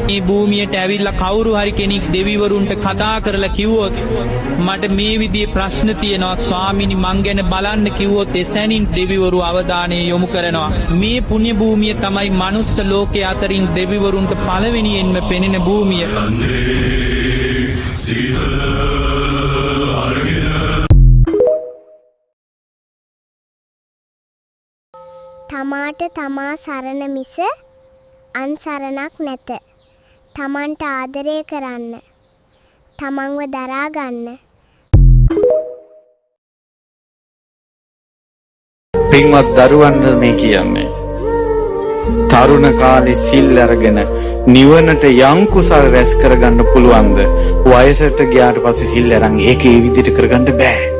මේ භූමියට ඇවිල්ලා කවුරු හරි කෙනෙක් දෙවිවරුන්ට කතා කරලා කිව්වොත් මට මේ විදිහේ ප්‍රශ්න තියෙනවා ස්වාමීනි මං ගැන බලන්න කිව්වොත් එසැනින් දෙවිවරු අවධානය යොමු කරනවා. මේ පුණ්‍ය භූමිය තමයි මනුස්ස ලෝකයේ අතරින් දෙවිවරුන්ට පළවෙනියෙන්ම පෙනෙන භූමිය. තමාට තමා සරණ මිස අන් සරණක් නැත. තමන්ට ආදරය කරන්න. තමන්ව දරා ගන්න. පින්වත් දරුවන්ට මේ කියන්නේ තරුණ කාලේ සිල් අරගෙන නිවනට යම් කුසල් රැස් කරගන්න පුළුවන්ද? වයසට ගියාට පස්සේ සිල් අරන් ඒක ඒ විදිහට කරගන්න බෑ.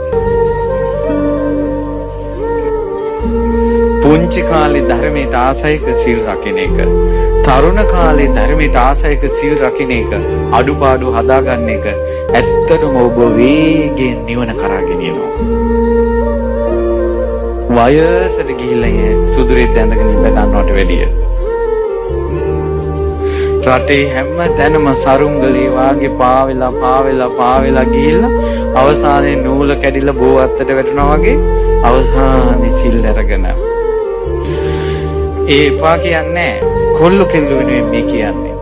පුංචි කාලේ ධර්මයට ආසයික සිල් රකින්න එක, තරුණ කාලේ ධර්මයට ආසයික සිල් රකින්න එක, අඩුපාඩු හදාගන්න එක ඇත්තටම ඔබ වේගෙන් නිවන කරා ගෙනියනවා. වයසට ගිහිල්ලා සුදුරෙත් ඇඳගෙන ඉඳ ගන්නවට වැඩිය. රටේ හැම තැනම සරුංගලේ වාගේ පාවෙලා ගිහිල්ලා අවසානයේ නූල කැඩිලා බෝ අත්තට වැටෙනවා වගේ අවසානයේ සිල් අරගෙන ඒ එපා කියන්නේ කොල්ල කෙල්ල වෙනුවෙන් මේ කියන්නේ.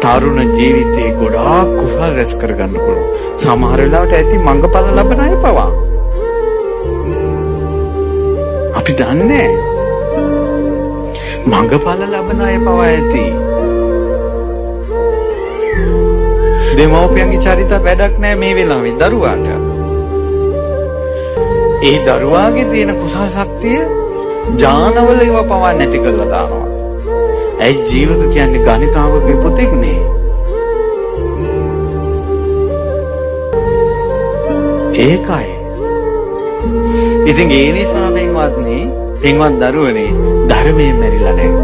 තරුණ ජීවිතේ ගොඩාක් කුසල් රැස් කරගන්න පුළුවන්. සමහර වෙලාවට ඇති මංගපල ලබන අය පවා. අපි දන්නේ මංගපල ලබන අය පවා ඇති. දෙමව්පියන්ගේ චරිත වැඩක් නැහැ මේ වෙලාවේ දරුවාට. ඒ දරුවාගේ තියෙන කුසල ශක්තිය ජානවල ඒවා පවා නැති කරලා දානවා. ඒ ජීවක කියන්නේ ගණිකාවගේ පුතෙක් නේ. ඒකයි. ඉතින් ඒ නිසා පින්වත් දරුවනේ ධර්මයෙන් මැරිලා නැහැ.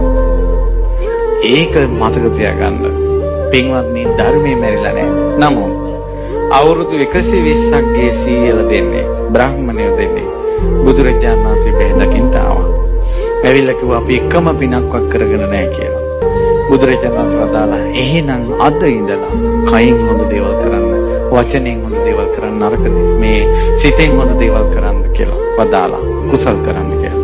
ඒක මතක තියාගන්න. පින්වත්නි ධර්මයෙන් මැරිලා නැහැ. නමුත් අවුරුදු 120ක් ගේ සීයල දෙන්නේ බ්‍රාහ්මණයෝ දෙන්නේ බුදුරජාණන් වහන්සේ බෙහෙදකින් ආවා. ඇවිල්ලා කිව්වා අපි එකම පිනක්වත් කරගෙන නැහැ කියලා. බුදුරජාණන් වහන්සේ වදාලා එහෙනම් අද ඉඳලා කයින් හොඳ දේවල් කරන්න, වචනෙන් හොඳ දේවල් කරන්න, නරක මේ සිතෙන් හොඳ දේවල් කරන්න කියලා වදාලා කුසල් කරන්න කියලා.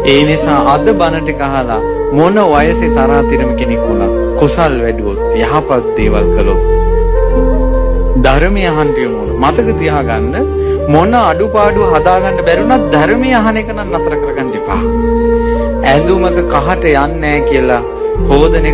ඒ නිසා අද බණ ටික අහලා මොන වයසේ තරහතිරම කෙනෙක් වුණත් කුසල් වැඩුවොත් යහපත් දේවල් කළොත් ධර්මය අහන්න යමු. මතක තියාගන්න මොන අඩුපාඩු හදාගන්න බැරුණත් ධර්මය අහන එක නම් නතර කරගන්න එපා. ඇඳුමක කහට යන්නේ නැහැ කියලා හොදන